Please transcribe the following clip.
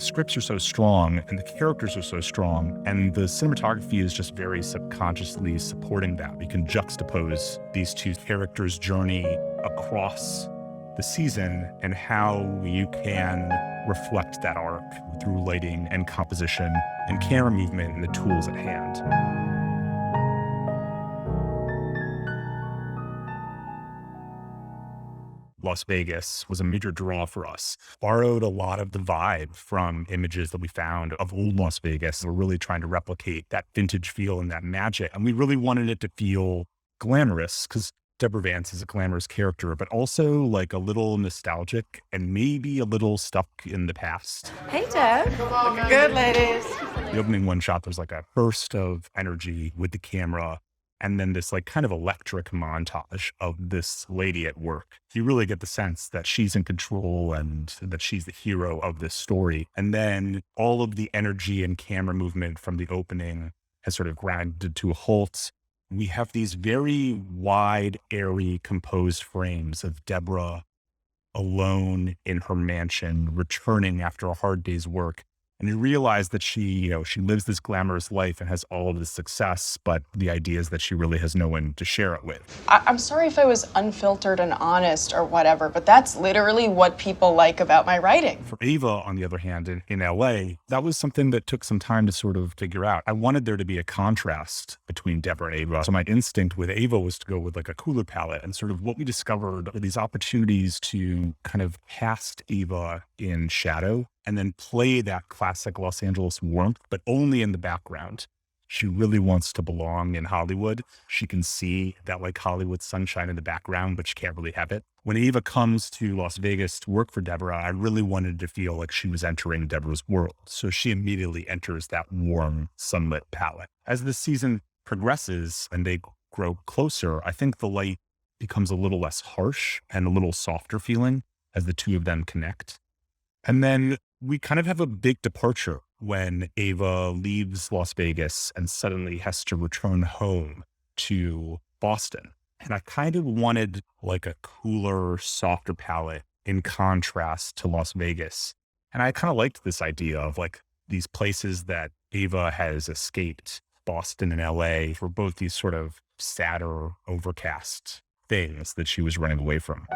scripts are so strong and the characters are so strong, and the cinematography is just very subconsciously supporting that. We can juxtapose these two characters' journey across the season and how you can reflect that arc through lighting and composition and camera movement and the tools at hand. Las Vegas was a major draw for us. Borrowed a lot of the vibe from images that we found of old Las Vegas. We're really trying to replicate that vintage feel and that magic. And we really wanted it to feel glamorous because Deborah Vance is a glamorous character, but also like a little nostalgic and maybe a little stuck in the past. Hey, Deb. Looking good, ladies. The opening one shot, there's like a burst of energy with the camera. And then this like kind of electric montage of this lady at work. You really get the sense that she's in control and that she's the hero of this story. And then all of the energy and camera movement from the opening has sort of grinded to a halt. We have these very wide, airy, composed frames of Deborah alone in her mansion, returning after a hard day's work. And you realize that she lives this glamorous life and has all of this success, but the idea is that she really has no one to share it with. I'm sorry if I was unfiltered and honest or whatever, but that's literally what people like about my writing. For Ava, on the other hand, in LA, that was something that took some time to sort of figure out. I wanted there to be a contrast between Deborah and Ava. So my instinct with Ava was to go with like a cooler palette, and sort of what we discovered are these opportunities to kind of cast Ava in shadow and then play that classic Los Angeles warmth, but only in the background. She really wants to belong in Hollywood. She can see that like Hollywood sunshine in the background, but she can't really have it. When Ava comes to Las Vegas to work for Deborah, I really wanted to feel like she was entering Deborah's world. So she immediately enters that warm, sunlit palette. As the season progresses and they grow closer, I think the light becomes a little less harsh and a little softer feeling as the two of them connect. And then we kind of have a big departure when Ava leaves Las Vegas and suddenly has to return home to Boston. And I kind of wanted like a cooler, softer palette in contrast to Las Vegas. And I kind of liked this idea of like these places that Ava has escaped, Boston and LA, for both these sort of sadder, overcast things that she was running away from.